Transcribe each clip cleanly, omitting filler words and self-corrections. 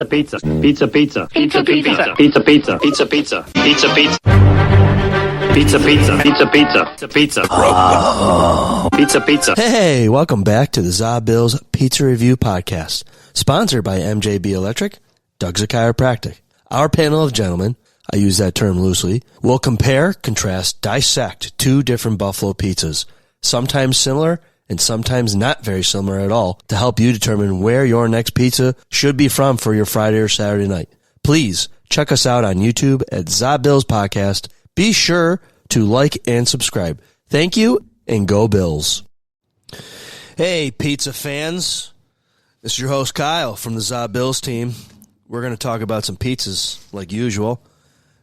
Pizza, pizza, pizza, pizza, pizza, pizza, pizza, pizza, pizza, pizza, pizza, pizza, pizza, pizza, pizza, pizza, pizza, pizza. Hey, welcome back to the ZaBill's Pizza Review Podcast, sponsored by MJB Electric, Doug's a Chiropractic. Our panel of gentlemen, I use that term loosely, will compare, contrast, dissect two different buffalo pizzas, sometimes similar and sometimes not very similar at all, to help you determine where your next pizza should be from for your Friday or Saturday night. Please check us out on YouTube at ZaBillsPodcast. Be sure to like and subscribe. Thank you, and go Bills. Hey, pizza fans. This is your host, Kyle, from the ZaBills team. We're going to talk about some pizzas, like usual.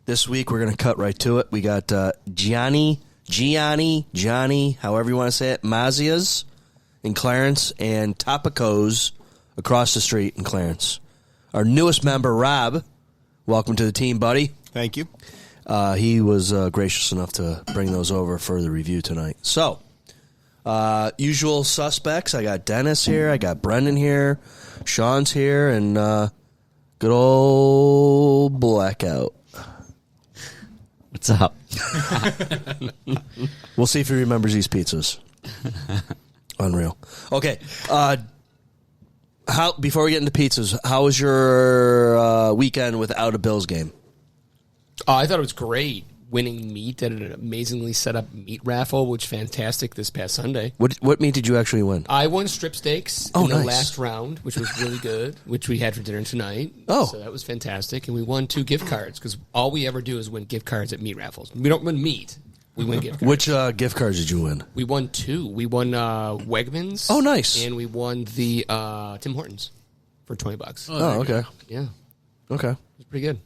This week, we're going to cut right to it. We got Gianni, however you want to say it, Mazia's in Clarence, and Topico's across the street in Clarence. Our newest member, Rob, welcome to the team, buddy. Thank you. He was gracious enough to bring those over for the review tonight. So, usual suspects. I got Dennis here. I got Brendan here. Sean's here. And good old Blackout. What's up? We'll see if he remembers these pizzas. Unreal. Okay. Before we get into pizzas, how was your weekend without a Bills game? I thought it was great. Winning meat at an amazingly set up meat raffle, which fantastic this past Sunday. What meat did you actually win? I won strip steaks in the last round, which was really good, which we had for dinner tonight. Oh. So that was fantastic. And we won 2 gift cards, because all we ever do is win gift cards at meat raffles. We don't win meat. We win gift cards. Which gift cards did you win? We won 2. We won Wegmans. Oh, nice. And we won the Tim Hortons for $20. Oh, okay. Yeah. Okay. It was pretty good.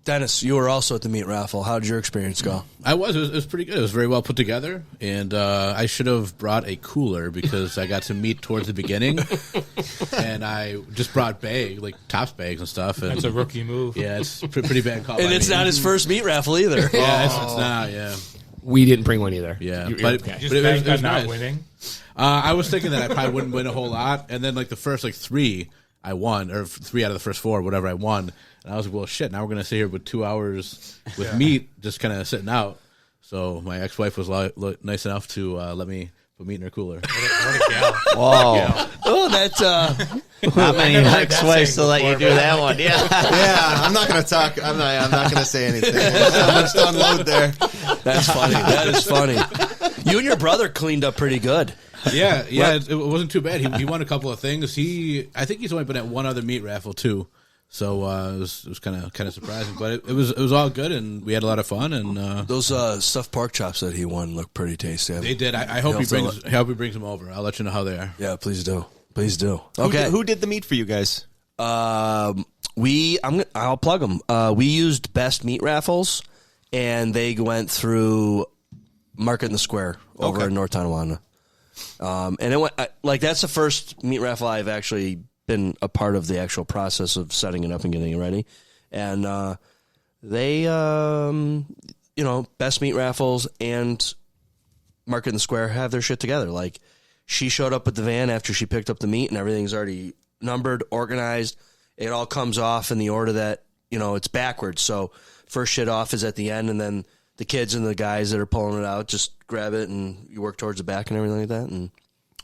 Dennis, you were also at the meat raffle. How did your experience go? I was. It was pretty good. It was very well put together, and I should have brought a cooler because I got some meat towards the beginning, and I just brought Tops bags and stuff. And that's a rookie move. Yeah, it's pretty bad call. And it's not his first meat raffle either. Yeah, it's not. Yeah, we didn't bring one either. Yeah, but it was not nice. winning. I was thinking that I probably wouldn't win a whole lot, and then the first 3 I won, or 3 out of the first 4, whatever I won. And I was like, well, shit, now we're going to sit here with 2 hours with meat just kind of sitting out. So my ex-wife was nice enough to let me put meat in her cooler. What a gal. Whoa. Oh, that's... How many ex-wives to let you do that one? Yeah. Yeah, I'm not going to talk. I'm not going to say anything. I'm just to unload there. That's funny. That is funny. You and your brother cleaned up pretty good. Yeah. It wasn't too bad. He won a couple of things. I think he's only been at one other meat raffle, too. So it was kind of surprising, but it was all good, and we had a lot of fun. And those stuffed pork chops that he won look pretty tasty. They did. I hope he brings them over. I'll let you know how they are. Yeah, please do. Please do. Okay, Who did the meat for you guys? I'll plug them. We used Best Meat Raffles, and they went through Market in the Square over in North Tonawanda. And it went that's the first meat raffle I've actually been a part of the actual process of setting it up and getting it ready. And they, Best Meat Raffles and Market in the Square have their shit together. Like, she showed up with the van after she picked up the meat, and everything's already numbered, organized. It all comes off in the order that, it's backwards. So first shit off is at the end, and then the kids and the guys that are pulling it out just grab it, and you work towards the back and everything like that. And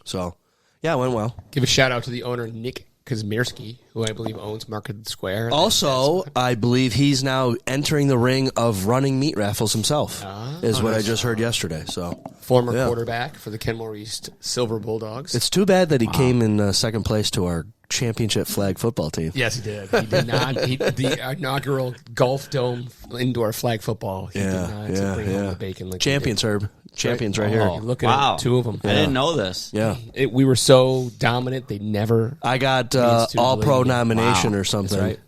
so, yeah, it went well. Give a shout out to the owner, Nick Kazmierski, who I believe owns Market Square. Also, I believe he's now entering the ring of running meat raffles himself, is what I just heard yesterday. So, former quarterback for the Kenmore East Silver Bulldogs. It's too bad that he came in second place to our championship flag football team. Yes, he did. He did not. The inaugural Gulf Dome indoor flag football. He did not bring home the bacon. Like Champions, Herb. Champions right here. You're looking at 2 of them. I didn't know this. Yeah. We were so dominant, they never... I got all-pro nomination or something. That's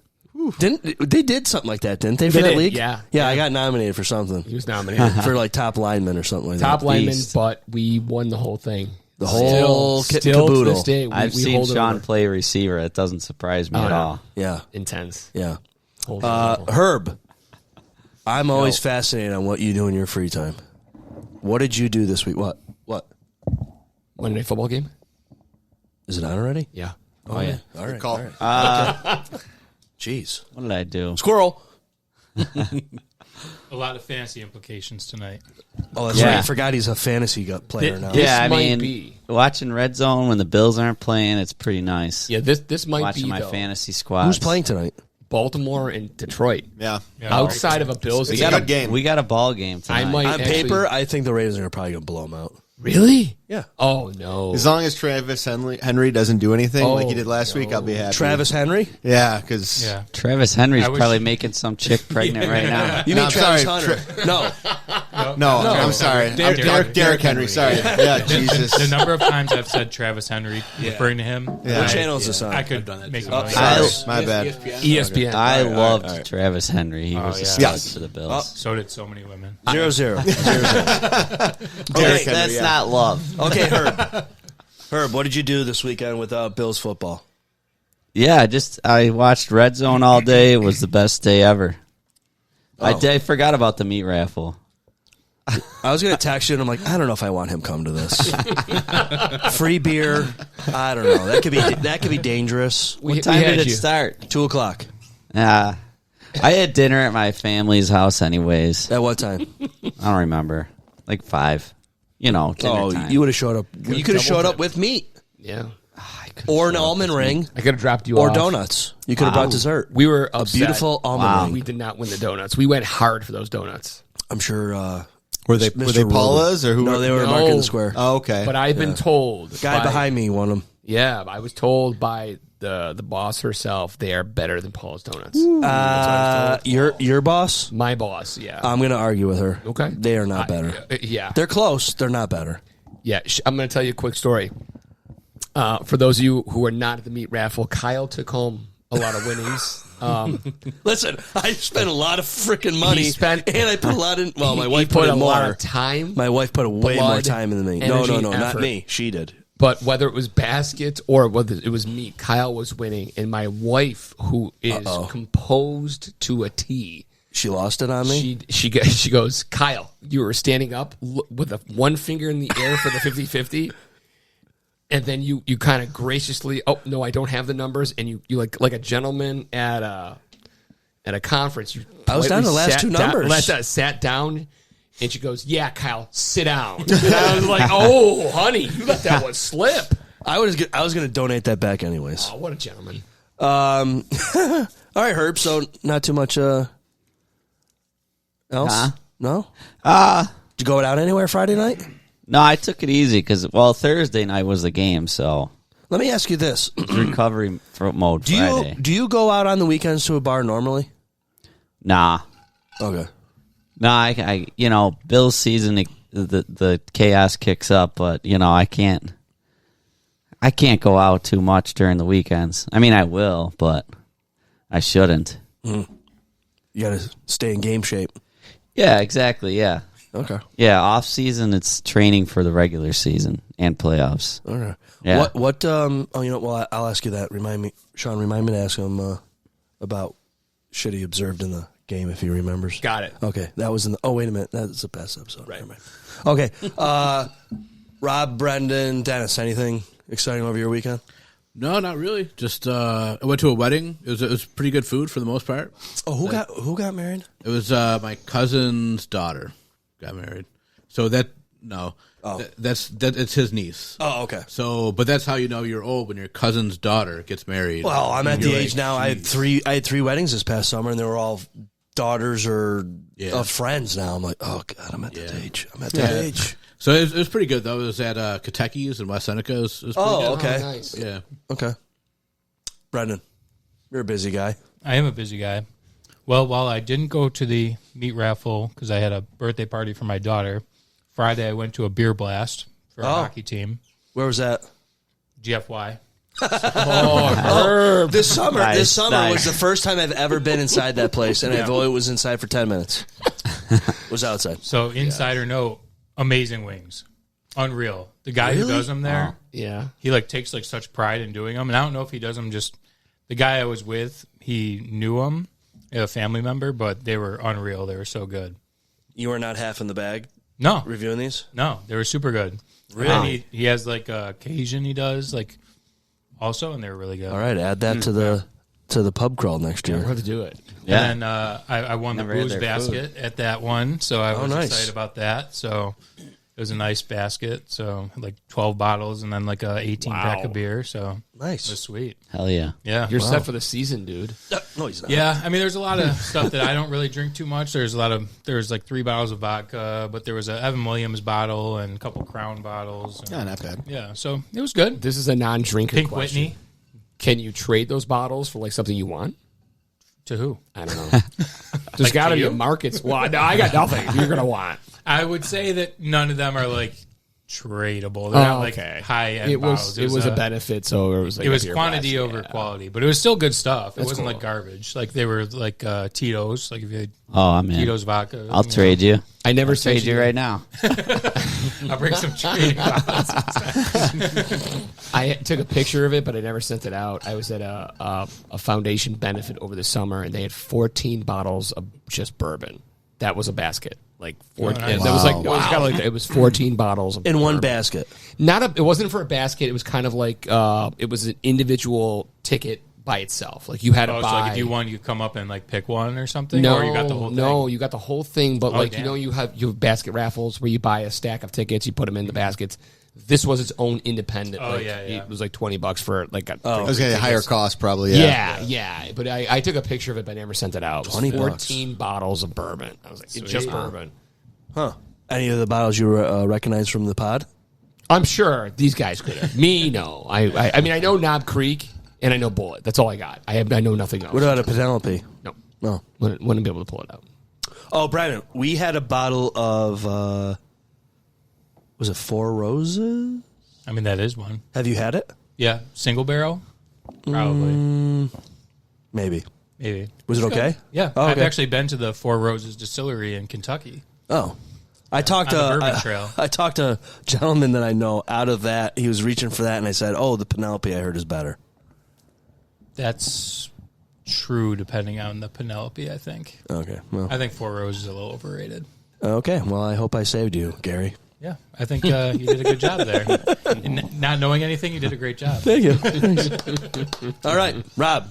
right. They did something like that, didn't they, for that league? Yeah. Yeah, I got nominated for something. He was nominated. For top lineman or something like that. Top lineman, but we won the whole thing. The whole kit and still caboodle. To this day, I've seen Sean play receiver. It doesn't surprise me at all. Yeah. Intense. Yeah. Herb, I'm always fascinated on what you do in your free time. What did you do this week? What? Monday Night Football game? Is it on already? Yeah. Oh, yeah. All right. Call. Jeez. What did I do? Squirrel. A lot of fantasy implications tonight. Oh, that's Yeah. right. I forgot he's a fantasy player now. Yeah, I might mean, be. watching Red Zone when the Bills aren't playing, it's pretty nice. Yeah, this might Watching be my though, fantasy squad. Who's playing tonight? Baltimore and Detroit. Yeah. Outside of a Bills It's game. a good game. We got a ball game I tonight. might On actually- paper, I think the Raiders are probably going to blow them out. Really? Yeah. Oh no. As long as Travis Henry doesn't do anything like he did last week, I'll be happy. Travis Henry? Yeah, because Yeah. Travis Henry's I wish- probably making some chick pregnant right now. You No, mean I'm Travis sorry. Hunter? No. no, I'm sorry. Derrick Henry. Sorry. Yeah, Jesus. The number of times I've said Travis Henry, referring to him. Yeah. What channel is this on? I could done that make too. a million. I- My bad. ESPN. I loved Travis Henry. He was a stud Yes. for the Bills. So did so many women. 0-0. Derrick Henry, That's yeah. not love. Okay, Herb. Herb, what did you do this weekend with Bills football? Yeah, I watched Red Zone all day. It was the best day ever. I forgot about the meat raffle. I was going to text you, and I'm like, I don't know if I want him come to this. Free beer. I don't know. That could be dangerous. What time had did it you. start? 2:00. I had dinner at my family's house anyways. At what time? I don't remember. Like 5. Dinner time. You would have showed up. You could have showed up with meat Yeah. or an almond ring I could have dropped you or off. donuts. You could have brought dessert. We were A upset. beautiful almond ring. We did not win the donuts. We went hard for those donuts. I'm sure. Were they Mr. Paula's or who? No, they were No. Market Square. Oh, okay. But I've been told. Guy by- behind me won them. Yeah, I was told by the boss herself they are better than Paul's Donuts. Your boss? My boss, yeah. I'm going to argue with her. Okay. They are not better. Yeah. They're close. They're not better. Yeah, I'm going to tell you a quick story. For those of you who are not at the meat raffle, Kyle took home a lot of winnings. Listen, I spent a lot of freaking money, He spent- and I put a lot in. Well, my wife he put a in lot more. of time. My wife put way more blood, time than me. energy, No, and not effort. me. She did. But whether it was baskets or whether it was meat, Kyle was winning, and my wife, who is composed to a T, She lost it on me. she goes, Kyle, you were standing up with one finger in the air for the 50-50. And then you kind of graciously, oh no, I don't have the numbers, and you like a gentleman at a conference. You I was down to the last sat two down- numbers. sat down, and she goes, "Yeah, Kyle, sit down." And I was like, "Oh, honey, you let that one slip." I was going to donate that back anyways. Oh, what a gentleman! All right, Herb. So not too much else. Nah. No. Did you go out anywhere Friday night? No, I took it easy because, Thursday night was the game, so Let me ask you this: recovery mode Friday. Do you go out on the weekends to a bar normally? Nah. Okay. Nah, I Bill's season, the chaos kicks up, but, I can't go out too much during the weekends. I mean, I will, but I shouldn't. You got to stay in game shape. Yeah, exactly, yeah. Okay. Yeah, off season, it's training for the regular season and playoffs. Okay. Yeah. What well, I'll ask you that. Remind me to ask him about shit he observed in the game if he remembers. Got it. Okay. That was in the wait a minute. That's the past episode. Right. Never mind. Okay. Rob, Brendan, Dennis, anything exciting over your weekend? No, not really. Just I went to a wedding. It was pretty good food for the most part. Oh, who got married? It was my cousin's daughter got married. So that's his niece. Oh, okay. So, but that's how you know you're old when your cousin's daughter gets married. Well, I'm at the You're age like, now. I had three weddings this past summer, and they were all daughters or of friends. Now I'm like, oh god, I'm at that age. I'm at that age. So it was pretty good though. It was at Kentucky's in West Seneca. It was pretty good. Okay. Oh, nice. Yeah. Okay. Brendan, you're a busy guy. I am a busy guy. Well, while I didn't go to the meat raffle because I had a birthday party for my daughter, Friday I went to a beer blast for a hockey team, Where was that? GFY. This summer. Nice, This summer nice. was the first time I've ever been inside that place, and I've only was inside for 10 minutes. Was outside. So insider note, amazing wings. Unreal. The guy who does them there, Yeah. he takes such pride in doing them. And I don't know if he does them just, the guy I was with, he knew him, a family member, but they were unreal. They were so good. You were not half in the bag No, reviewing these? no, they were super good. Really? He has a Cajun he does also, and they were really good. All right, add that to the to the pub crawl next year. We'll have to do it. Yeah. And then I won Never the had booze their basket at that one, so I was nice. excited about that. So it was a nice basket. So like 12 bottles and then like a 18 pack of beer. So Nice. it was sweet. Hell yeah. Yeah. You're set for the season, dude. No, he's not. Yeah, I mean, there's a lot of stuff that I don't really drink too much. There's like 3 bottles of vodka, but there was a Evan Williams bottle and a couple Crown bottles. And, Yeah, not bad. yeah, so it was good. This is a non-drinker Pink question. Whitney. Can you trade those bottles for like something you want? To who? I don't know. There's got to to be a you? market. Well, no, I got nothing. You're gonna want. I would say that none of them are like tradable. They're not like high end It bottles. was a benefit, so it was like It was a beer quantity glass. over Yeah. quality, but it was still good stuff. It That's wasn't cool. like garbage. Like they were like Tito's. Like if you had Oh, I'm in. Tito's vodka, I'll trade you. I never I'll sent trade you right now. I'll bring some trading bottles. I took a picture of it, but I never sent it out. I was at a foundation benefit over the summer, and they had 14 bottles of just bourbon. That was a basket. Like 14. nice. That was like it was kind of like it was 14 bottles of In one bourbon. basket. It wasn't for a basket. It was kind of like it was an individual ticket by itself. Like you had to Oh, buy. so like if you won, you come up and like pick one or something, No, or you got the whole thing. no, you got the whole thing. But like damn. you have basket raffles where you buy a stack of tickets, you put them in the baskets. This was its own independent. Oh, like, yeah. It was like $20 for like. I was going to higher cost probably. Yeah. But I took a picture of it, but I never sent it out. It was $20. 14 bottles of bourbon. I was like, it's just bourbon. Huh. Any of the bottles you recognize from the pod? I'm sure these guys could have. Me, no. I mean, I know Knob Creek and I know Bullet. That's all I got. I know nothing else. What about a Penelope? No. No. Wouldn't be able to pull it out. Oh, Brandon, we had a bottle of, was it Four Roses? I mean, that is one. Have you had it? Yeah, single barrel, probably, Maybe. maybe. Was it okay? Yeah, Oh, I've okay. actually been to the Four Roses Distillery in Kentucky. Oh. I talked on the to Bourbon Trail. I talked to a gentleman that I know out of that. He was reaching for that, and I said, "Oh, the Penelope I heard is better." That's true, depending on the Penelope. I think. Okay, well, I think Four Roses is a little overrated. okay. Well, I hope I saved you, Gary. Yeah, I think you did a good job there. Not knowing anything, you did a great job. Thank you. All right, Rob.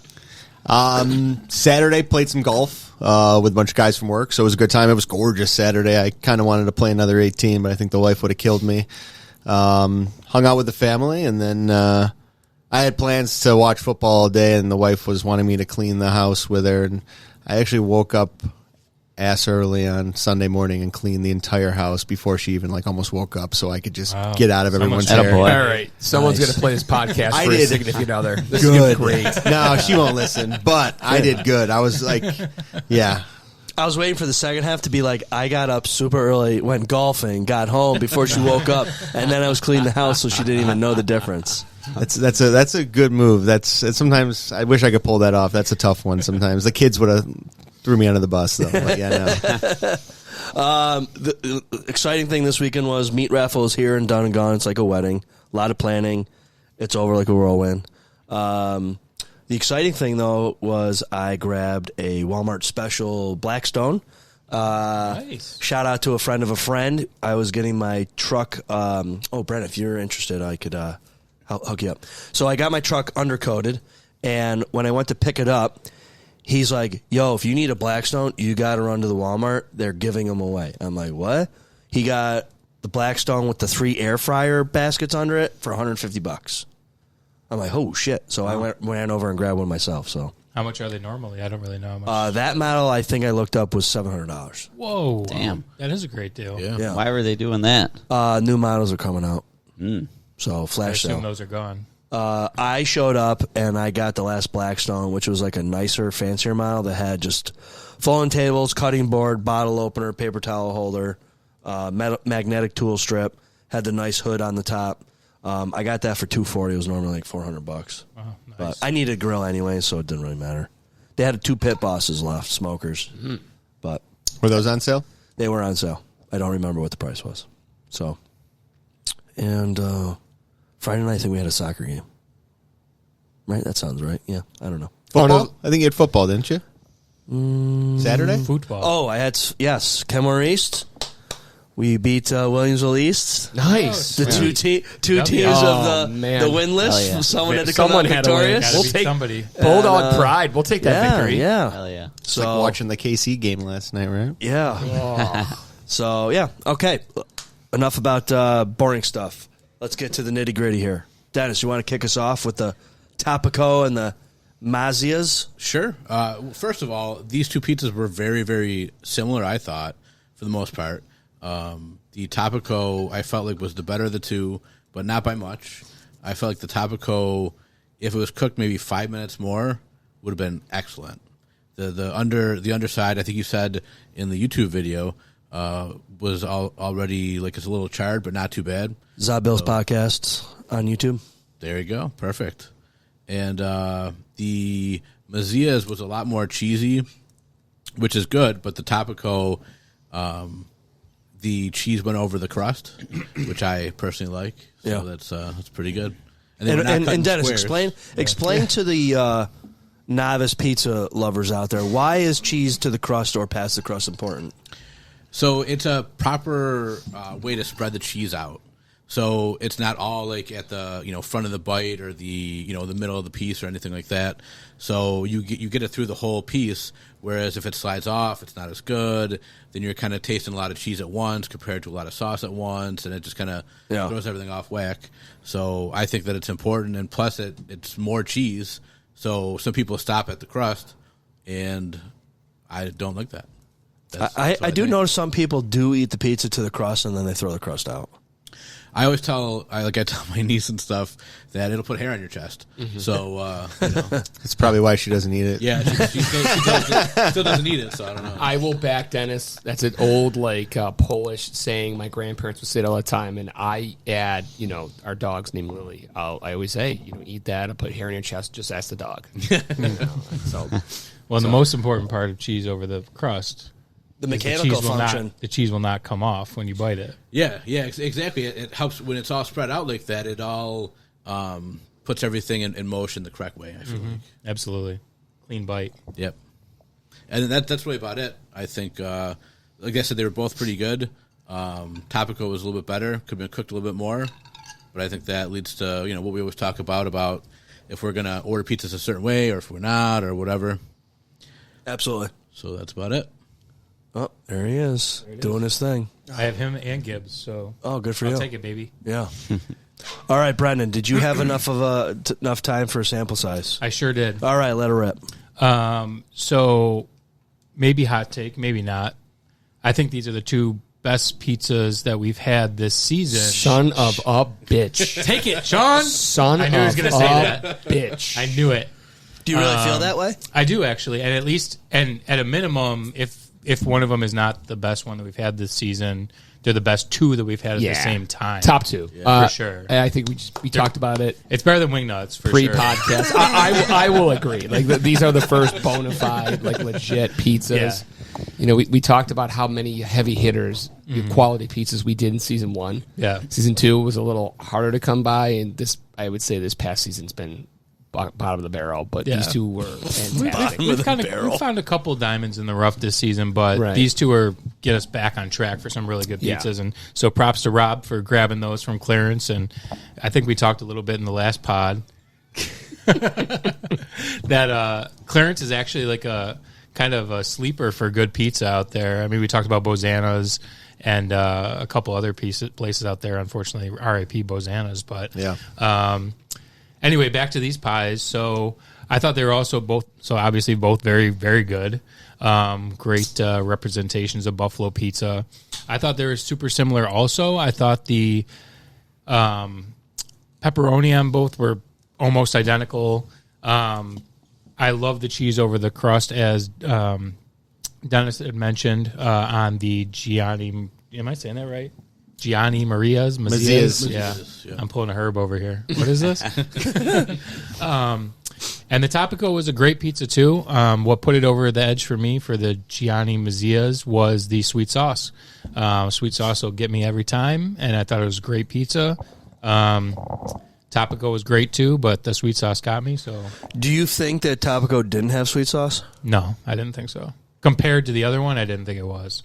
Saturday played some golf with a bunch of guys from work, so it was a good time. It was gorgeous Saturday. I kind of wanted to play another 18, but I think the wife would have killed me. Hung out with the family, and then I had plans to watch football all day, and the wife was wanting me to clean the house with her. And I actually woke up ass early on Sunday morning and cleaned the entire house before she even almost woke up, so I could just get out of everyone's Someone's hair. attaboy. All right. Someone's Nice. going to play this podcast I for a did. significant other. This Good. is great. No, she won't listen, but I did good. I was like, yeah. I was waiting for the second half to be like, I got up super early, went golfing, got home before she woke up, and then I was cleaning the house so she didn't even know the difference. That's a good move. That's sometimes I wish I could pull that off. That's a tough one. Sometimes the kids would have threw me under the bus though. But yeah, no. The exciting thing this weekend was meat raffle is here and done and gone. It's like a wedding. A lot of planning. It's over like a whirlwind. The exciting thing, though, was I grabbed a Walmart special Blackstone. Nice. Shout out to a friend of a friend. I was getting my truck. Brent, if you're interested, I could hook you up. So I got my truck undercoated, and when I went to pick it up, he's like, yo, if you need a Blackstone, you got to run to the Walmart. They're giving them away. I'm like, what? He got the Blackstone with the 3 air fryer baskets under it for $150. I'm like, oh, shit. So I ran over and grabbed one myself. So How much are they normally? I don't really know how much. that model, I think I looked up, was $700. Whoa. Damn. That is a great deal. Yeah. Why were they doing that? New models are coming out. So I flash assume sale. those are gone. I showed up and I got the last Blackstone, which was like a nicer, fancier model that had just folding tables, cutting board, bottle opener, paper towel holder, magnetic tool strip, had the nice hood on the top. I got that for $240. It was normally like $400. Oh, nice. But I needed a grill anyway, so it didn't really matter. They had 2 pit bosses left, smokers, but Were those on sale? they were on sale. I don't remember what the price was. So, and Friday night, I think we had a soccer game. Right? That sounds right. Yeah, I don't know. Football? I think you had football, didn't you? Saturday? Football. Oh, I had, yes, Kenmore East. We beat Williamsville East. Nice. The two teams of the win list. Yeah. Someone had to come out Someone had to win. victorious. Gotta We'll beat take somebody. Bulldog pride. We'll take that victory. Yeah. Hell yeah. It's like watching the KC game last night, right? Yeah. So, yeah. Okay. Enough about boring stuff. Let's get to the nitty-gritty here. Dennis, you want to kick us off with the Topico and the Mazias? Sure. First of all, these two pizzas were very, very similar, I thought, for the most part. The Topico, I felt like, was the better of the two, but not by much. I felt like the Topico, if it was cooked maybe 5 minutes more, would have been excellent. The underside, I think you said in the YouTube video, was already like it's a little charred, but not too bad. ZaBillsPodcast on YouTube. There you go, perfect. And the Mazia's was a lot more cheesy, which is good. But the Topico, the cheese went over the crust, which I personally like. So that's pretty good. And Dennis, squares. explain to the novice pizza lovers out there, why is cheese to the crust or past the crust important? So it's a proper way to spread the cheese out. So it's not all like at the front of the bite or the the middle of the piece or anything like that. So you get it through the whole piece. Whereas if it slides off, it's not as good. Then you're kind of tasting a lot of cheese at once compared to a lot of sauce at once, and it just kind of throws everything off whack. So I think that it's important, and plus it's more cheese. So some people stop at the crust, and I don't like that. I do notice some people do eat the pizza to the crust and then they throw the crust out. I always tell my niece and stuff that it'll put hair on your chest. Mm-hmm. So That's probably why she doesn't eat it. Yeah, she still doesn't eat it. So I don't know. I will back Dennis. That's an old Polish saying. My grandparents would say it all the time, and I add, our dog's name Lily. I always say, eat that. I'll put hair on your chest. Just ask the dog. The most important part of cheese over the crust. The mechanical function. The cheese will not come off when you bite it. Yeah, exactly. It helps when it's all spread out like that. It all puts everything in motion the correct way, I feel like. Absolutely. Clean bite. Yep. And that's really about it. I think, like I said, they were both pretty good. Topico was a little bit better. Could have been cooked a little bit more. But I think that leads to, what we always talk about if we're going to order pizzas a certain way or if we're not or whatever. Absolutely. So that's about it. Oh, there he is, doing his thing. I have him and Gibbs, so good for I'll you. take it, baby. Yeah. All right, Brendan, did you have enough time for a sample size? I sure did. All right, let her rip. So maybe hot take, maybe not. I think these are the two best pizzas that we've had this season. Son of a bitch. Take it, Sean. I knew he was going to say that. Bitch. I knew it. Do you really feel that way? I do, actually. And at a minimum, if one of them is not the best one that we've had this season, they're the best two that we've had at the same time. Top two. For sure. I think we talked about it. It's better than Wingnuts, for sure. Pre-podcast. I will agree. These are the first bona fide, legit pizzas. Yeah. We talked about how many heavy hitters, quality pizzas we did in season one. Yeah. Season two was a little harder to come by, and I would say this past season's been bottom of the barrel, but these two were fantastic. We've found a couple diamonds in the rough this season, but these two get us back on track for some really good pizzas. And so props to Rob for grabbing those from Clarence. And I think we talked a little bit in the last pod that Clarence is actually like a kind of a sleeper for good pizza out there. I mean, we talked about Bozana's and a couple other places out there. Unfortunately, R.I.P. Bozana's, but anyway, back to these pies. So I thought they were also both very, very good. Great representations of buffalo pizza. I thought they were super similar also. I thought the pepperoni on both were almost identical. I love the cheese over the crust, as Dennis had mentioned, on the Gianni. Am I saying that right? Gianni Mazia's. Yeah. I'm pulling a Herb over here. What is this? And the Topico was a great pizza too. What put it over the edge for me for the Gianni Mazia's was the sweet sauce. Sweet sauce will get me every time, and I thought it was great pizza. Topico was great too, but the sweet sauce got me. So, do you think that Topico didn't have sweet sauce? No, I didn't think so. Compared to the other one, I didn't think it was.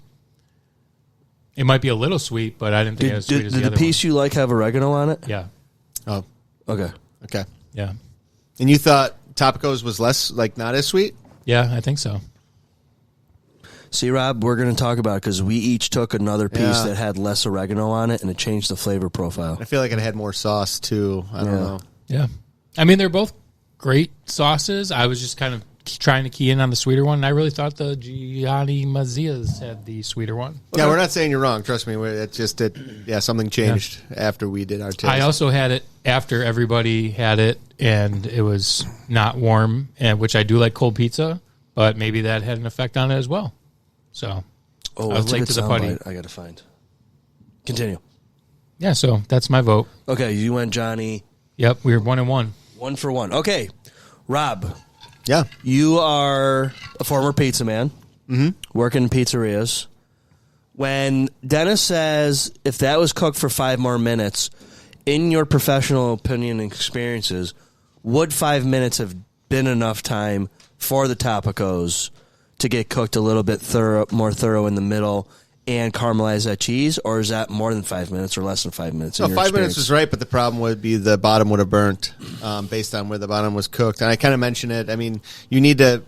It might be a little sweet, but I didn't think it was sweet as Did the the other piece you like have oregano on it? one. Yeah, Oh, Okay. okay. yeah, And you thought Topico's was less, like, not as sweet? yeah. I think so. See, Rob, we're going to talk about it because we each took another piece Yeah. that had less oregano on it, and it changed the flavor profile. I feel like it had more sauce, too. I don't know. Yeah, I mean they're both great sauces. I was just kind of trying to key in on the sweeter one. And I really thought the Gianni Mazia's had the sweeter one. Yeah, we're not saying you're wrong. Trust me. It's just something changed after we did our taste. I also had it after everybody had it, and it was not warm, and which I do like cold pizza, but maybe that had an effect on it as well. So Oh, I was that's a late good to the sound party. bite I got to find. Continue. Yeah, so that's my vote. Okay, you went Johnny. Yep, we were 1-1. 1 for 1. Okay, Rob, Yeah. you are a former pizza man, working in pizzerias. When Dennis says if that was cooked for 5 more minutes, in your professional opinion and experiences, would 5 minutes have been enough time for the Topicos to get cooked a little bit more thorough in the middle and caramelize that cheese, or is that more than 5 minutes or less than 5 minutes? No, 5 minutes was right, but the problem would be the bottom would have burnt based on where the bottom was cooked. And I kind of mentioned it. I mean, you need to,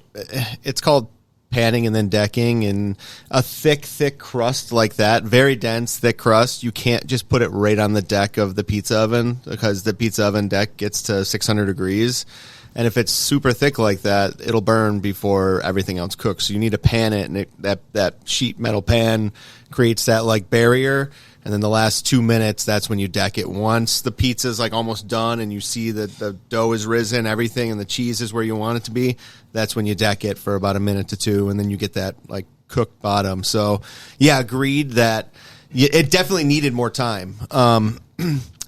it's called panning and then decking, and a thick crust like that, very dense, thick crust, you can't just put it right on the deck of the pizza oven because the pizza oven deck gets to 600 degrees. And if it's super thick like that, it'll burn before everything else cooks. So you need to pan it, and that sheet metal pan creates that like barrier. And then the last 2 minutes, that's when you deck it. Once the pizza's like almost done and you see that the dough is risen, everything, and the cheese is where you want it to be, that's when you deck it for about a minute to 2, and then you get that like cooked bottom. So yeah, agreed that it definitely needed more time.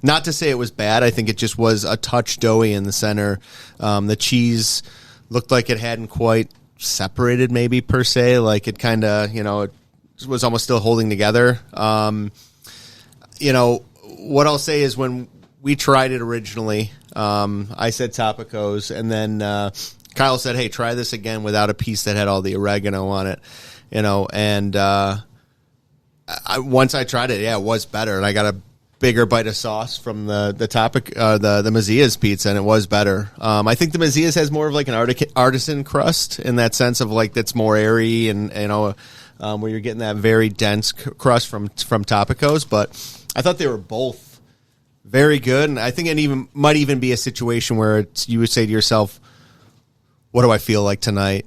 Not to say it was bad. I think it just was a touch doughy in the center. The cheese looked like it hadn't quite separated, maybe, per se. Like it kind of, it was almost still holding together. What I'll say is when we tried it originally, I said Topicos, and then Kyle said, hey, try this again without a piece that had all the oregano on it. And once I tried it, yeah, it was better. And I got a bigger bite of sauce from the topic, the Mazia's pizza, and it was better. I think the Mazia's has more of like an artisan crust in that sense of like that's more airy and where you're getting that very dense crust from Topico's. But I thought they were both very good, and I think it might even be a situation where you would say to yourself, "What do I feel like tonight?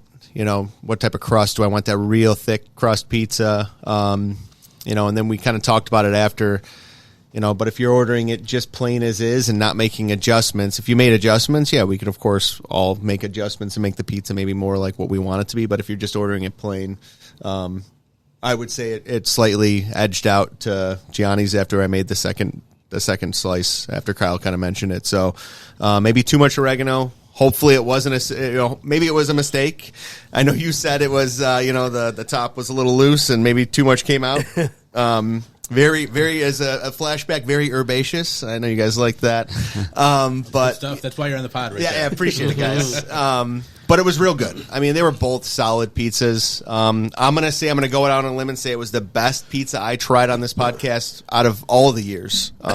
What type of crust do I want? That real thick crust pizza." And then we kind of talked about it after. But if you're ordering it just plain as is and not making adjustments, if you made adjustments, yeah, we could, of course, all make adjustments and make the pizza maybe more like what we want it to be. But if you're just ordering it plain, I would say it slightly edged out to Gianni's after I made the second slice after Kyle kind of mentioned it. So maybe too much oregano. Hopefully it wasn't maybe it was a mistake. I know you said it was, the top was a little loose and maybe too much came out. Very, very, as a flashback, very herbaceous. I know you guys like that. But stuff. That's why you're on the pod right there. Yeah, I appreciate it, guys. But it was real good. I mean, they were both solid pizzas. I'm going to go out on a limb and say it was the best pizza I tried on this podcast out of all the years. So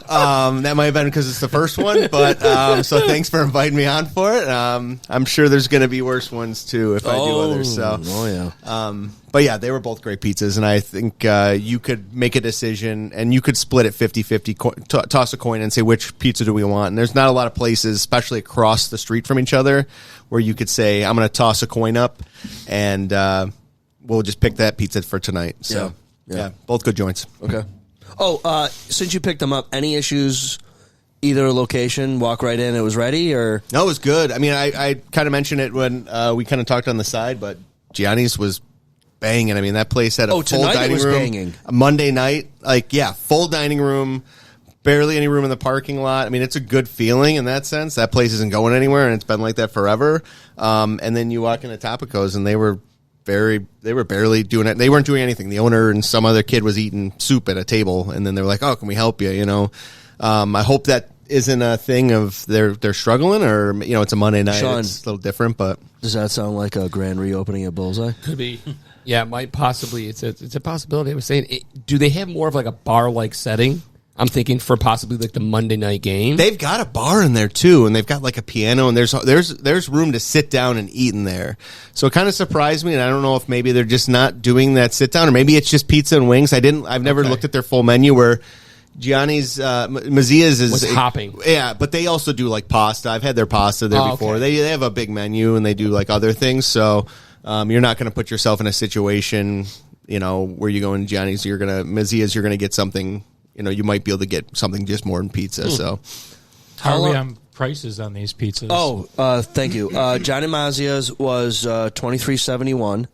that might have been because it's the first one. But so thanks for inviting me on for it. I'm sure there's going to be worse ones too if I do others. So, yeah. But yeah, they were both great pizzas, and I think you could make a decision, and you could split it 50-50, toss a coin and say, which pizza do we want? And there's not a lot of places, especially across the street from each other, where you could say, I'm going to toss a coin up, and we'll just pick that pizza for tonight. So, yeah, both good joints. Okay. Oh, since you picked them up, any issues, either location, walk right in, it was ready, or? No, it was good. I mean, I kind of mentioned it when we kind of talked on the side, but Gianni's was banging. I mean, that place had a full dining room. Banging. A Monday night, full dining room, barely any room in the parking lot. I mean, it's a good feeling in that sense. That place isn't going anywhere, and it's been like that forever. And then you walk into Topico's, and they were barely doing it. They weren't doing anything. The owner and some other kid was eating soup at a table, and then they were like, "Oh, can we help you?" I hope that isn't a thing of they're struggling, or it's a Monday night. Sean, it's a little different, but does that sound like a grand reopening at Bullseye? Could be. Yeah, it might possibly. It's a possibility. I was saying, do they have more of like a bar-like setting? I'm thinking for possibly like the Monday night game. They've got a bar in there too, and they've got like a piano, and there's room to sit down and eat in there. So it kind of surprised me, and I don't know if maybe they're just not doing that sit down, or maybe it's just pizza and wings. I've never looked at their full menu where Gianni's Mazia's is was hopping. Yeah, but they also do like pasta. I've had their pasta there before. Okay. They have a big menu, and they do like other things. So you're not going to put yourself in a situation, where you go in Gianni's, Mazia's, you're going to get something. You might be able to get something just more than pizza. So, How are we on prices on these pizzas? Oh, thank you. Gianni Mazia's was $23.71,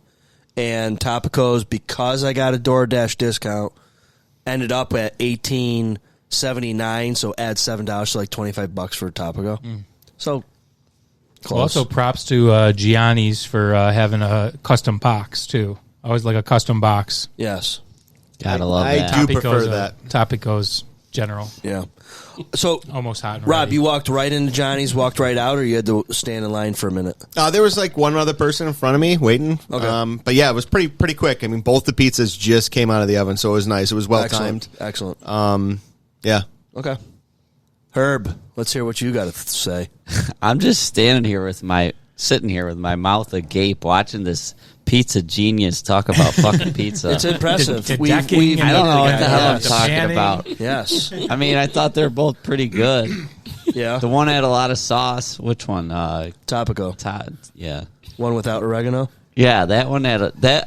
and Topico's, because I got a DoorDash discount, ended up at $18.79. So add $7, so like $25 for Topico. So close. Well, also props to Gianni's for having a custom box too. Always like a custom box. Yes. Gotta love I that. do prefer that. Topico's general. Yeah. So, Almost hot and Rob, ready. you walked right into Johnny's, walked right out, or you had to stand in line for a minute? There was like one other person in front of me waiting. Okay. But yeah, it was pretty quick. I mean, both the pizzas just came out of the oven, so it was nice. It was well timed. Excellent. Yeah. Okay. Herb, let's hear what you got to say. I'm just sitting here with my mouth agape, watching this pizza genius talk about fucking pizza. It's impressive. The We've- decking I don't know what the hell I'm the talking panning. about. Yes. I mean, I thought they're both pretty good. Yeah. The one had a lot of sauce. Which one? Topico. Todd. Yeah. One without oregano. Yeah, that one had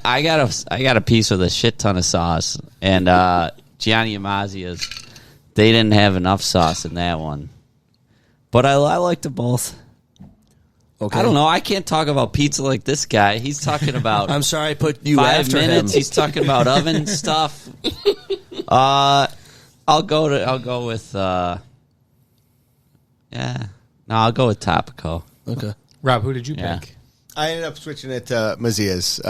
I got a piece with a shit ton of sauce, and Gianni Mazia's, they didn't have enough sauce in that one, but I liked them both. Okay. I don't know. I can't talk about pizza like this guy. He's talking about. I'm sorry I put you 5 after minutes. him. He's talking about oven stuff. I'll go with. I'll go with Topico. Okay. Rob, who did you Yeah. pick? I ended up switching it to Mazia's.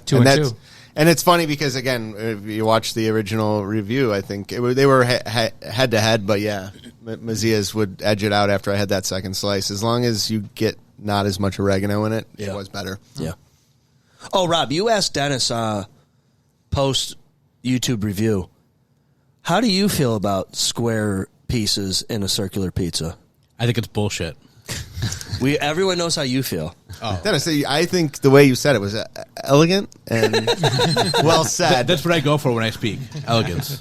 2 and 2. And it's funny because, again, if you watch the original review, I think they were head to head, but yeah, Mazia's would edge it out after I had that second slice. As long as you get not as much oregano in it, Yeah. it was better. Yeah. Oh, Rob, you asked Dennis post YouTube review. How do you feel about square pieces in a circular pizza? I think it's bullshit. Everyone knows how you feel. Dennis, I think the way you said it was elegant and well said. That's what I go for when I speak. Elegance.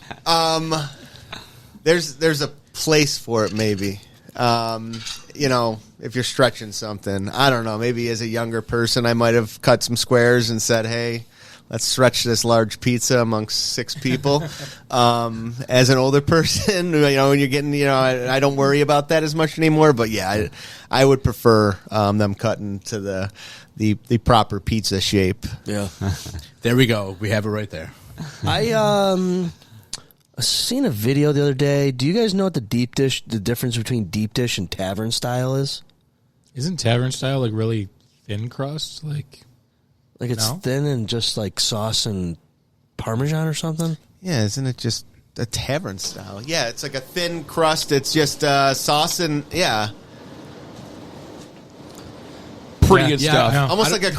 There's a place for it, maybe. If you're stretching something, I don't know. Maybe as a younger person, I might have cut some squares and said, "Hey, let's stretch this large pizza amongst 6 people." As an older person, when you're getting, I don't worry about that as much anymore. But yeah, I would prefer them cutting to the proper pizza shape. Yeah. There we go. We have it right there. I seen a video the other day. Do you guys know what the difference between deep dish and tavern style is? Isn't tavern style like really thin crust? Like It's No? thin and just like sauce and Parmesan or something? Yeah, isn't it just a tavern style? Yeah, it's like a thin crust. It's just sauce and Pretty good stuff. no. almost like a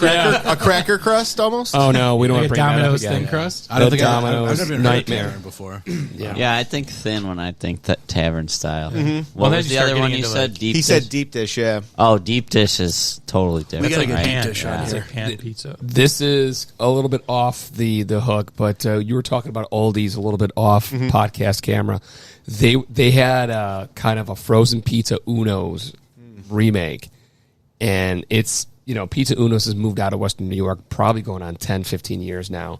cracker crust almost. Oh no, we don't want like to a bring that up Domino's again. thin crust? I don't think Domino's I've never even nightmare. heard of tavern before. Yeah, I think thin when I think that tavern style. Well, What then was you the start other one getting you into, said? like- Deep He dish? said deep dish, yeah. Oh, deep dish is totally different. We gotta It's get like deep pan, dish on it's here. like pan pizza. This is a little bit off the hook, but you were talking about Aldi's a little bit off podcast camera. They had kind of a frozen pizza Uno's remake, and it's Pizza Uno's has moved out of Western New York, probably going on 10, 15 years now.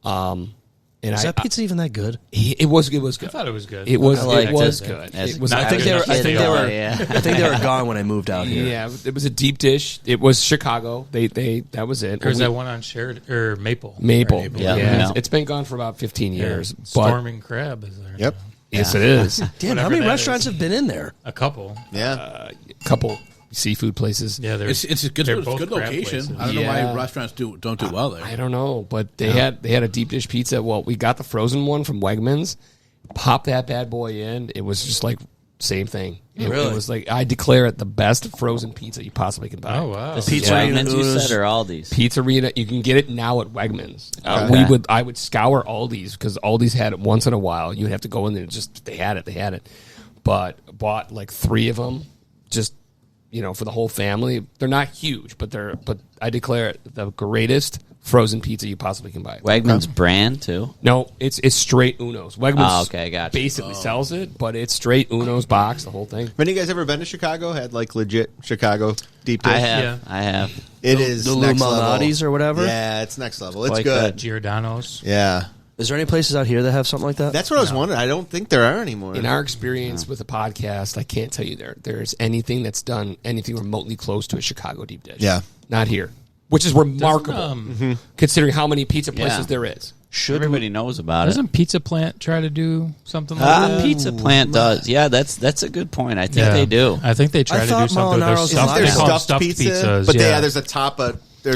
And Is that pizza even that good? it was good. I thought it was good. It was I liked it was it. good. As- It was. Not I think good they were. enough I think they were. Yeah. I think they were gone when I moved out here. Yeah, it was a deep dish. It was Chicago. They that was it. Or is that one on Sheridan or Maple? Maple? Right, Yeah, Yeah. It's been gone for about 15 years. But Storming Crab is there. Yep. yes, it is. Damn, how Whatever many that restaurants is. have been in there? A couple. Yeah. Couple seafood places. Yeah, It's a good, they're it's a both good crab location. places. I don't know Yeah. why restaurants don't do well there. I don't know, but they had a deep dish pizza. Well, we got the frozen one from Wegmans. Pop that bad boy in. It was just like Same thing. Really? It was like, I declare it the best frozen pizza you possibly can buy. Oh wow. This is Pizza Wegmans, you Uno's- said, or Aldi's? Pizzeria, you can get it now at Wegmans. Okay. I would scour Aldi's because Aldi's had it once in a while. You'd have to go in there and just they had it. But bought like 3 of them, just for the whole family. They're not huge, but I declare it the greatest frozen pizza you possibly can buy. Wegmans brand too. No, it's straight Uno's. Wegmans Okay, gotcha. basically sells it, but it's straight Uno's box, the whole thing. Have any of you guys ever been to Chicago? Had like legit Chicago deep dish? I have. Yeah. I have. It is the next Luminati's level. or whatever? Yeah, it's next level. It's Quite good. Giordano's. Yeah. Is there any places out here that have something like that? That's what I was wondering. I don't think there are anymore. In our experience with the podcast, I can't tell you there's anything that's done anything remotely close to a Chicago deep dish. Yeah. Not here. Which is remarkable, Doesn't, considering how many pizza places Yeah. there is. Everybody knows about it. Doesn't Pizza Plant try to do something like that? Pizza Plant does. Yeah, that's a good point. I think Yeah. they do. I think they try I to do thought something. Molinaro's There's stuffed, is they call them stuffed pizza, pizzas. but yeah. there's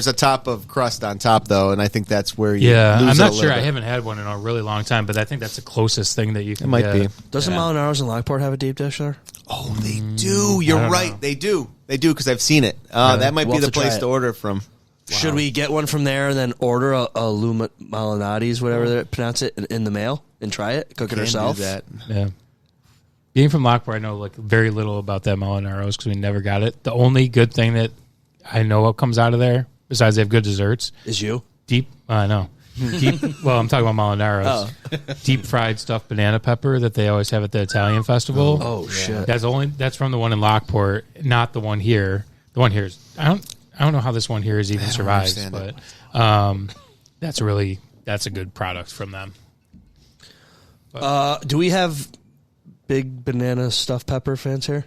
a top of crust on top though, and I think that's where you Yeah, lose I'm it not a sure. little I bit. haven't had one in a really long time, but I think that's the closest thing that you can It might get. be. Doesn't Yeah. Molinaro's in Lockport have a deep dish there? Oh, they do. You're don't right. know. They do because I've seen it. That might We'll be have the to try place it. to order from. Should we get one from there and then order a Luma Molinati's, whatever they pronounce it, in the mail and try it? Cook it Can ourselves? do that. Yeah. Being from Lockport, I know like very little about that Molinaro's because we never got it. The only good thing that I know what comes out of there, besides they have good desserts, Is you? deep. No. Deep. Well, I'm talking about Molinaro's. Deep fried stuffed banana pepper that they always have at the Italian festival. Oh, shit. That's from the one in Lockport, not the one here. The one here is I don't know how this one here has even survived, understand but that's a good product from them. Do we have big banana stuffed pepper fans here?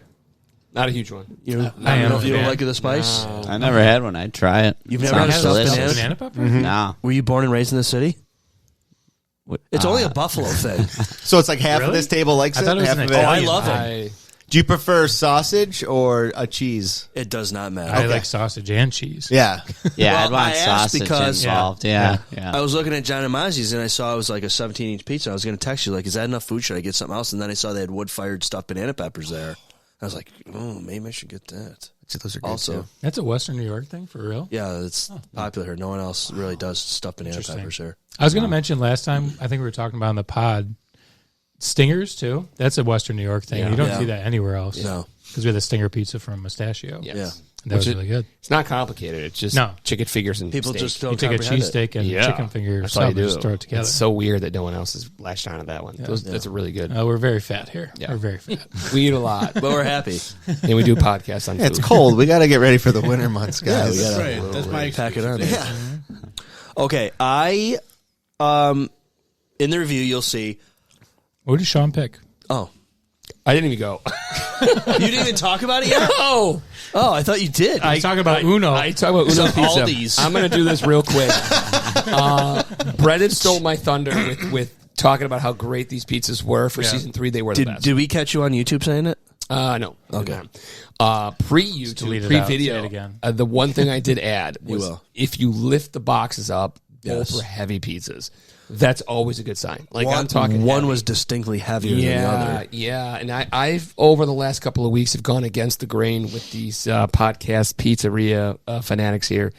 Not a huge one. You I don't am know a if you don't fan. like the spice? I never had one. I'd try it. You've never had a Sounds stuffed delicious. banana? Banana pepper? No. Were you born and raised in the city? It's only a Buffalo thing. So it's like half of Really? this table likes I it. thought it was half an of it. Italian. I love it. Do you prefer sausage or a cheese? It does not matter. I like sausage and cheese. Yeah. Yeah, Well, I'd want I asked sausage because- involved. Yeah. Yeah. I was looking at Gianni Mazia's and I saw it was like a 17-inch pizza. I was going to text you, like, is that enough food? Should I get something else? And then I saw they had wood-fired stuffed banana peppers there. I was like, oh, maybe I should get that. Those are good Also, too. That's a Western New York thing for real. yeah, it's popular here. No one else really does stuffed banana Interesting. peppers here. I was going to mention last time, I think we were talking about on the pod, stingers too. That's a Western New York thing. Yeah. You don't Yeah. see that anywhere else. No. Because we had the stinger pizza from Mustachio. Yes. Yeah. That was really good. It's not complicated. It's just No. chicken fingers and People steak. just You don't take a comprehend it. cheesesteak and chicken finger That's all sub you do. and just throw it together. It's so weird that no one else has latched on to that one. That's really good. We're very fat here. Yeah. We're very fat. We eat a lot, But we're happy. and we do podcasts on Yeah, it's food. cold. We got to get ready for the winter months, guys. we That's gotta right. That's my pack it excuse. on. Okay, I in the review you'll see. What did Sean pick? Oh, I didn't even go. you didn't even talk about it yet. Oh, I thought you did. He's talking about Uno. I talk about Uno's Some Pizza. Aldi's. I'm going to do this real quick. Brendan stole my thunder with talking about how great these pizzas were for season 3. They were the best. Did we catch you on YouTube saying it? No. Okay. Pre-YouTube, delete it out. Say pre-video, it again. The one thing I did add was will. if you lift the boxes up, both Yes. were heavy pizzas. That's always a good sign. Like I'm talking one heavy. was distinctly heavier than the other. Yeah, and I've over the last couple of weeks have gone against the grain with these podcast pizzeria fanatics here,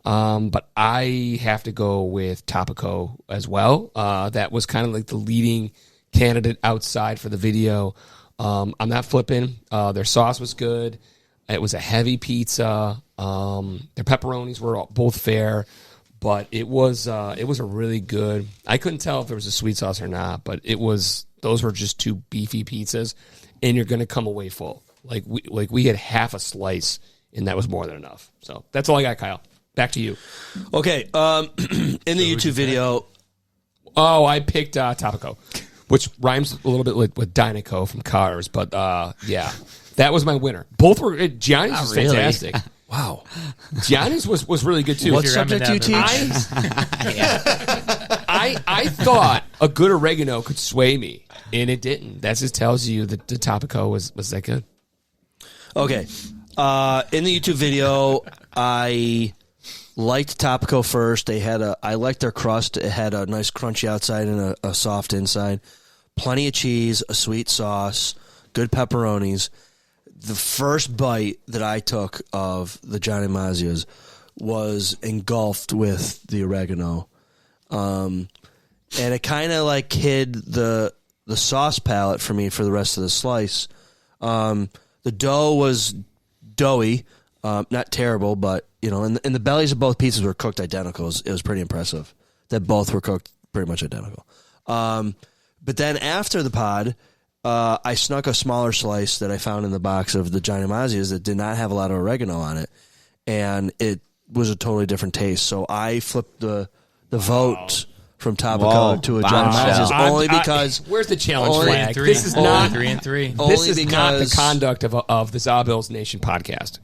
but I have to go with Topico as well. That was kind of like the leading candidate outside for the video. I'm not flipping. Their sauce was good. It was a heavy pizza. Their pepperonis were both fair. But it was a really good. I couldn't tell if there was a sweet sauce or not, but those were just 2 beefy pizzas, and you're going to come away full. Like we had half a slice, and that was more than enough. So that's all I got, Kyle. Back to you. Okay, in the YouTube video, Oh, I picked Topico, which rhymes a little bit with Dynaco from Cars, but yeah, that was my winner. Both were Gianni's was really. fantastic. wow, Gianni's was really good too. what your subject do you teach? I thought a good oregano could sway me, and it didn't. That just tells you that the Topico was that good. Okay, in the YouTube video, I liked Topico first. I liked their crust. It had a nice crunchy outside and a soft inside. Plenty of cheese, a sweet sauce, good pepperonis. The first bite that I took of the Gianni Mazia's was engulfed with the oregano. And it kind of like hid the sauce palette for me for the rest of the slice. The dough was doughy, not terrible, but and the bellies of both pizzas were cooked identical. It was pretty impressive that both were cooked pretty much identical. But then after the pod, I snuck a smaller slice that I found in the box of the Gianni Mazia's that did not have a lot of oregano on it, and it was a totally different taste. So I flipped the vote from Topico to a Gianni Mazia's only because. Where's the challenge Three flag? and three. This is not 3 and 3. This is not the because- conduct of the ZaBills Nation podcast.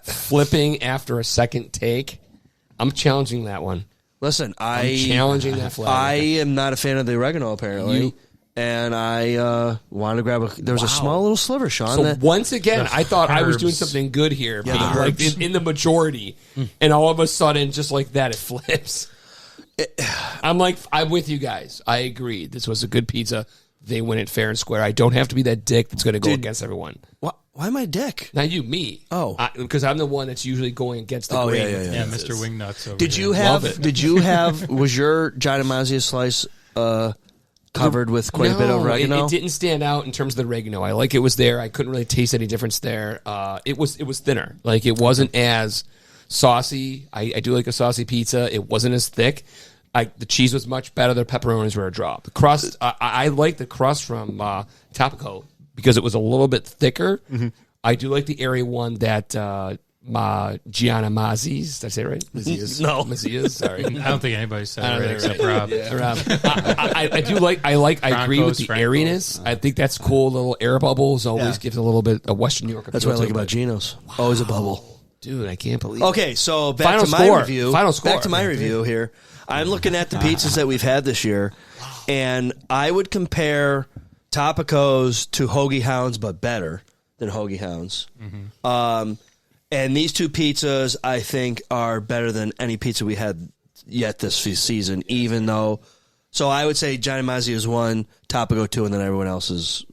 Flipping after a second take, I'm challenging that one. Listen, I'm challenging that flag. I am not a fan of the oregano apparently, and I wanted to grab There was a small little sliver, Sean. So that, once again, I thought I was doing herbs. something good here, Yeah, being the like herbs. in the majority, and all of a sudden, just like that, it flips. I'm with you guys. I agree. This was a good pizza. They win it fair and square. I don't have to be that dick that's going to go against everyone. why am I dick? Not you, me. Oh. Because I'm the one that's usually going against the Oh, grain. yeah, with Yeah, pizzas. Mr. Wingnuts over Did here. you Love have? it. Did you have? Was your Gianni Mazia slice covered with quite a bit of oregano? It didn't stand out in terms of the oregano. I like it was there. I couldn't really taste any difference there. It was thinner. Like it wasn't as saucy. I do like a saucy pizza. It wasn't as thick. The cheese was much better. The pepperonis were a draw. The crust, I like the crust from Topico because it was a little bit thicker. Mm-hmm. I do like the airy one that Gianni Mazzi's. Did I say it right? Mazia's. No. Mazia's. Sorry. I don't think anybody said I it don't right think except Rob. I do like. I agree with the Francos. airiness. I think that's cool. Little air bubbles always Yeah. gives a little bit of Western New York. That's what I appeal like to about it. Geno's. Always a bubble. Dude, I can't believe. Okay, so back Final to my score. review. Final score. Back to my review here. I'm looking at the pizzas that we've had this year, and I would compare Topico's to Hoagie Hounds, but better than Hoagie Hounds. And these two pizzas, I think, are better than any pizza we had yet this season, even though... So I would say Gianni Mazia is 1, Topico 2, and then everyone else is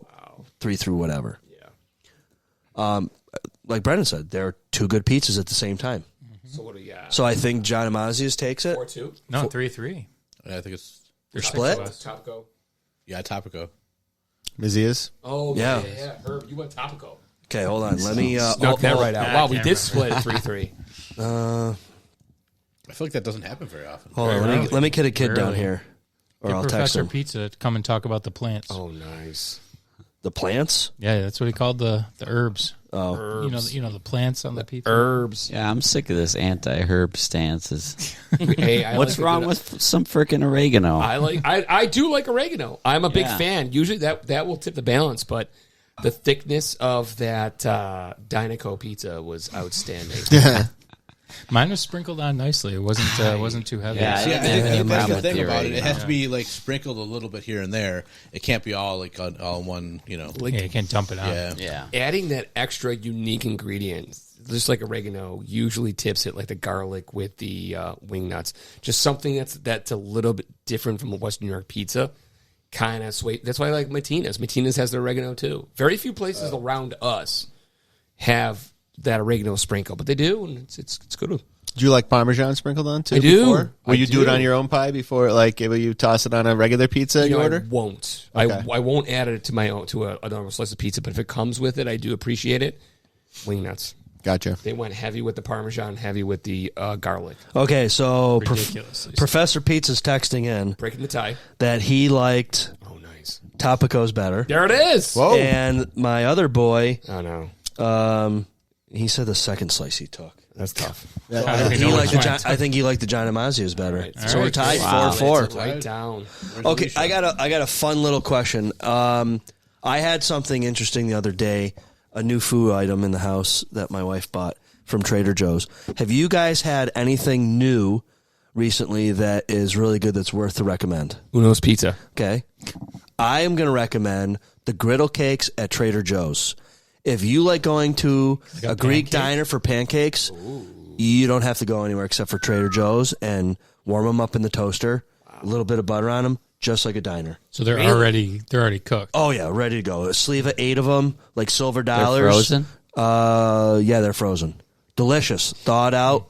3 through whatever. Yeah. Like Brendan said, they're two good pizzas at the same time. So what do you got? So I think Gianni Mazia's takes it. 4-2. No, 3-3. I think it's They're split? Topico. Topico. Mazia's. Oh Yeah. yeah. Herb, you went Topico. Okay, hold on. Let me... Knock that right out. I Wow, we can't did remember. split at 3-3. I feel like that doesn't happen very often. Hold on. Let me get a kid down Rarely. here. Or Get I'll text Professor him. Pizza to come and talk about the plants. Oh, nice. The plants? Yeah, that's what he called the herbs. Oh. You know the plants on the pizza. Herbs. Yeah, I'm sick of this anti-herb stances. Hey, I What's like wrong with some freaking oregano? I do like oregano. I'm a big Yeah. fan. Usually that will tip the balance, but the thickness of that Dinoco pizza was outstanding. Mine was sprinkled on nicely. It wasn't too heavy. Yeah, See, I I think didn't that's have the with thing the about it. It oregano. has to be like sprinkled a little bit here and there. It can't be all like all one. Yeah, you can't dump it out. Yeah. Yeah. Adding that extra unique ingredient, just like oregano, usually tips it like the garlic with the wing nuts. Just something that's a little bit different from a Western New York pizza. Kind of sweet. That's why I like Martinez. Martinez has the oregano too. Very few places around us have that oregano sprinkle, but they do, and it's good. Do you like Parmesan sprinkled on too? I do. Before? Will I you do it do. on your own pie before? Like, will you toss it on a regular pizza you I order? won't. Okay. I won't add it to my own a normal slice of pizza, but if it comes with it, I do appreciate it. Wing nuts. Gotcha. They went heavy with the Parmesan, heavy with the garlic. Okay, so Ridiculously. Professor Pizza's texting in Breaking the tie. that he liked Oh, nice. Topico's better. There it is. Whoa. And my other boy, Oh, no. he said the second slice he took. That's tough. How do we He know liked which the one? I think he liked the Gianni Mazzia's better. Right. So we're Alright. tied Wow. 4-4. Right down. Okay, I got a fun little question. I had something interesting the other day, a new food item in the house that my wife bought from Trader Joe's. Have you guys had anything new recently that is really good that's worth to recommend? Uno's Pizza. Okay. I am going to recommend the griddle cakes at Trader Joe's. If you like going to a Greek diner for pancakes, you don't have to go anywhere except for Trader Joe's and warm them up in the toaster. A little bit of butter on them. just like a diner. So they're already cooked. Oh yeah, ready to go. A sleeve of 8 of them, like silver dollars. They're frozen? Yeah, they're frozen. Delicious. Thawed out.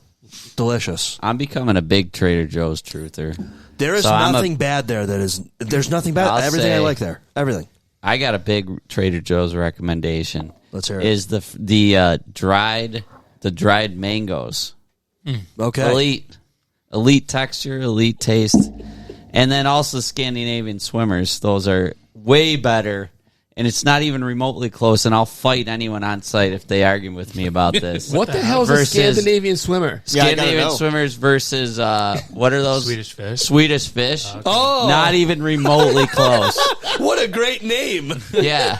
Delicious. I'm becoming a big Trader Joe's truther. There is nothing bad there. There's nothing bad. Everything I like there. Everything. I got a big Trader Joe's recommendation. Let's hear it. Is the dried mangoes. Okay. Elite texture, elite taste. And then also Scandinavian swimmers. Those are way better. And it's not even remotely close, and I'll fight anyone on site if they argue with me about this. What the hell is a Scandinavian swimmer? Scandinavian swimmers versus, what are those? Swedish fish. Swedish fish. Okay. Oh. Not even remotely close. What a great name. Yeah.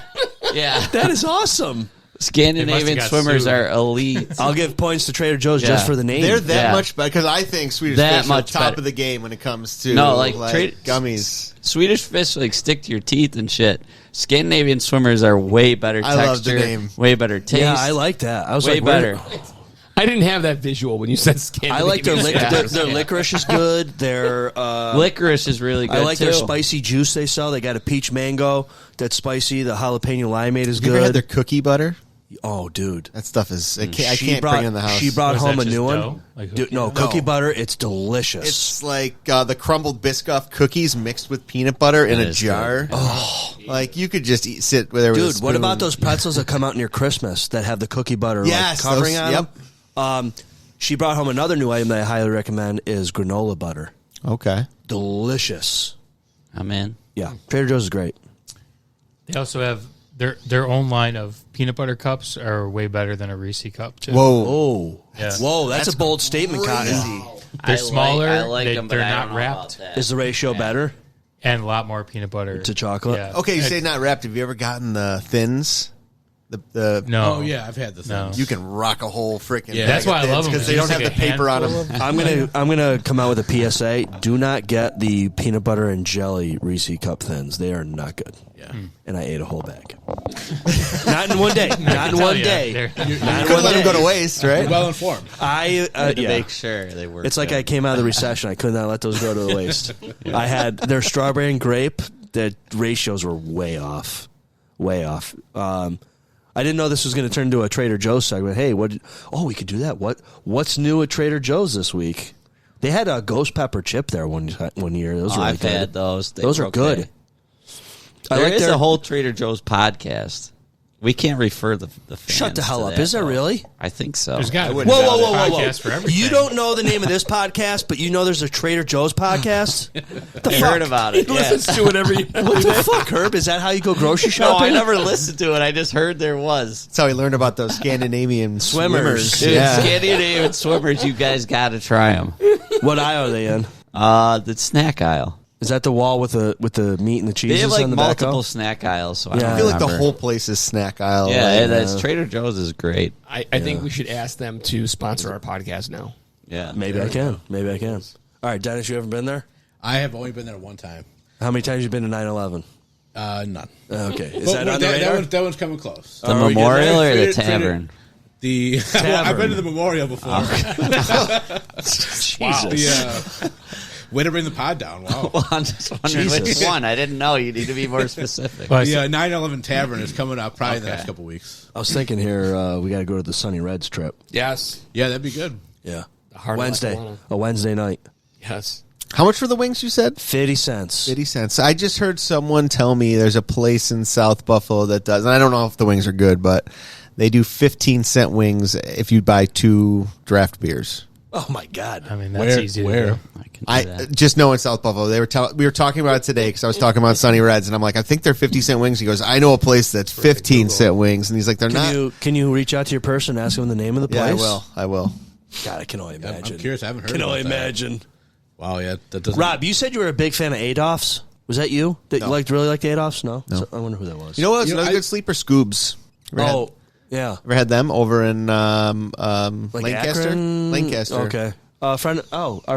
That is awesome. Scandinavian swimmers are elite. I'll give points to Trader Joe's just for the name. They're that much better because I think Swedish fish are top of the game when it comes to gummies. Swedish fish stick to your teeth and shit. Scandinavian swimmers are way better texture, love the name. way better taste. Yeah, I like that. I was way better. I didn't have that visual when you said Scandinavian. I like their licorice is good. Their licorice is really good. I like too. their spicy juice they sell. They got a peach mango that's spicy. The jalapeno limeade is You good. ever had their cookie butter? Oh, dude. That stuff is... I can't bring it in the house. She brought home a new one. Dough? Like cookie butter. It's delicious. It's like the crumbled Biscoff cookies mixed with peanut butter in a jar. Good. Oh, like you could just sit there with a Dude, spoon. what about those pretzels that come out near Christmas that have the cookie butter covering on them? She brought home another new item that I highly recommend is granola butter. Okay. Delicious. I'm in. Yeah. Trader Joe's is great. They also have their own line of peanut butter cups are way better than a Reese cup too. Whoa. Yeah. Whoa, that's a bold statement, Cotton. They're smaller. I like them, but they're I not don't know wrapped, about that. Is the ratio better and a lot more peanut butter to chocolate? Yeah. Okay, you say not wrapped. Have you ever gotten the thins? The No. Oh yeah, I've had the No. things. You can rock a whole freaking. Yeah. That's why I love them because they don't have the paper on them. I'm gonna come out with a PSA. Do not get the peanut butter and jelly Reese cup thins. They are not good. Yeah. And I ate a whole bag. Not in one day. Not in one day. You couldn't let them go to waste, right? You're well informed. To make sure they work. It's like I came out of the recession. I could not let those go to the waste. I had their strawberry and grape. The ratios were way off. Way off. I didn't know this was going to turn into a Trader Joe's segment. Hey, we could do that. What's new at Trader Joe's this week? They had a ghost pepper chip there one year. Those were really I've good. had those. Those are good. There is a whole Trader Joe's podcast. We can't refer the fans Shut the hell to up. that, Is there though. really? I think so. There's got Whoa. podcast for everything. You don't know the name of this podcast, but you know there's a Trader Joe's podcast? I heard about it. He Yeah. listens to it every. What the fuck, Herb? Is that how you go grocery No, shopping? I never listened to it. I just heard there was. That's how he learned about those Scandinavian swimmers. Dude, Yeah. Scandinavian swimmers, you guys got to try them. What aisle are they in? The snack aisle. Is that the wall with the meat and the cheeses They have like on the multiple back? snack aisles. So Yeah. I don't I feel like the remember. whole place is snack aisle. Yeah, like, that's Trader Joe's is great. I think we should ask them to sponsor our podcast now. Yeah, Maybe I can. All right, Dennis, you ever been there? I have only been there one time. How many times you been to 9/11? None. Okay, is But that on the radar? that one's coming close. The memorial or the Trader- tavern? The well, I've been to the memorial before. Jesus. Way to bring the pod down. Wow. Well, I'm just wondering Jesus. which one. I didn't know. You need to be more specific. Well, The 9/11 Tavern is coming up probably the next couple weeks. I was thinking here we got to go to the Sunny Reds trip. Yes. Yeah, that'd be good. Yeah, Heart of Wednesday, Lackawanna. a Wednesday night, Yes. How much for the wings, you said? 50 cents. 50 cents. I just heard someone tell me there's a place in South Buffalo that does, and I don't know if the wings are good, but they do 15-cent wings if you buy 2 draft beers. Oh my God! I mean, that's easy to do. I can do I that. just know in South Buffalo we were talking about it today because I was talking about Sunny Reds, and I'm like, I think they're 50-cent wings. He goes, I know a place that's 15-cent wings, and he's like, they're not. Can you reach out to your person and ask them the name of the place? Yeah, I will. God, I can only imagine. I'm curious. I haven't heard. Can about only that. imagine. Wow. Yeah. That doesn't. Rob, you said you were a big fan of Adolph's. Was that you? That you really liked Adolph's? No. So, I wonder who that was. You know what? It's You know, another good sleeper, Scoobs. Yeah. Ever had them over in Like Lancaster? Akron? Lancaster. Okay. Our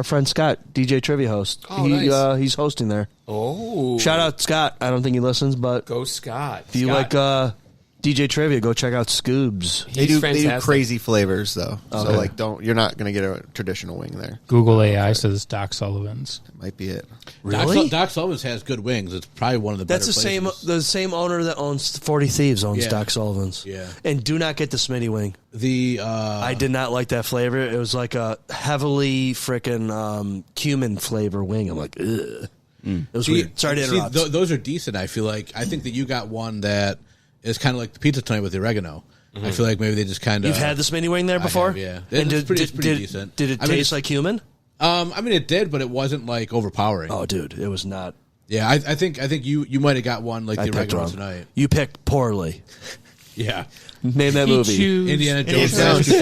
friend Scott, DJ Trivia host. Oh, nice. He's hosting there. Oh. Shout out Scott. I don't think he listens, but Go Scott. if you Scott. like DJ Trivia, go check out Scoobs. They do fantastic. crazy flavors though. Okay. So like, you're not going to get a traditional wing there. Google AI says Doc Sullivan's. That might be it. Really? Doc Sullivan's has good wings. It's probably one of the That's better the same owner that owns 40 Thieves owns Yeah. Doc Sullivan's. Yeah. And do not get the Smitty wing. I I did not like that flavor. It was like a heavily frickin' cumin flavor wing. I'm like, ugh. It was weird. Sorry to interrupt. Those are decent. I feel like I think that you got one that is kind of like the pizza tonight with the oregano. I feel like maybe they just kind of. You've had the Smitty wing there before? have, yeah. And It's pretty decent. Did it I mean, taste like cumin? I mean, it did, but it wasn't like overpowering. Oh, dude, it was not. Yeah, I think you might have got one like I the picked oregano wrong. tonight. You picked poorly. Yeah, Name that movie. Indiana Jones. sounds I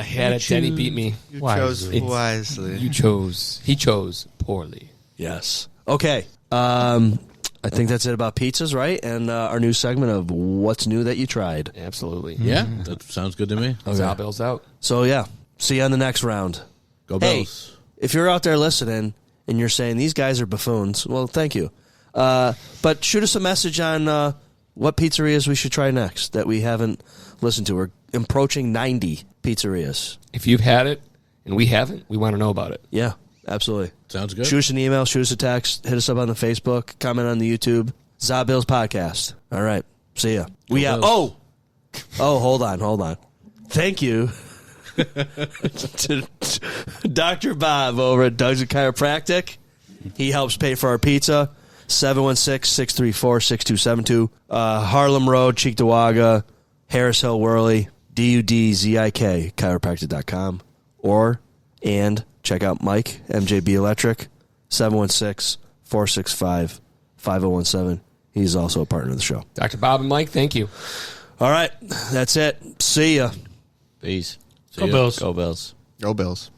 had it. Denny beat me. You chose wisely. You chose. He chose poorly. Yes. Okay. I think that's it about pizzas, right? And our new segment of What's New That You Tried. Absolutely. Yeah, that sounds good to me. ZaBill's out. So, yeah, see you on the next round. Go Hey, Bills. if you're out there listening and you're saying these guys are buffoons, well, thank you. But shoot us a message on what pizzerias we should try next that we haven't listened to. We're approaching 90 pizzerias. If you've had it and we haven't, we want to know about it. Yeah, absolutely. Sounds good. Shoot us an email, shoot us a text, hit us up on the Facebook, comment on the YouTube. ZaBillsPodcast. All right. See ya. We out. Bills. Oh, hold on. Thank you to Dr. Bob over at Doug's Chiropractic. He helps pay for our pizza. 716-634-6272. Harlem Road, Cheektowaga, Harris Hill, Worley, DUDZIK, chiropractic.com. And check out Mike, MJB Electric, 716-465-5017. He's also a partner of the show. Dr. Bob and Mike, thank you. All right. That's it. See ya. Peace. Go Bills. Go Bills. Go Bills.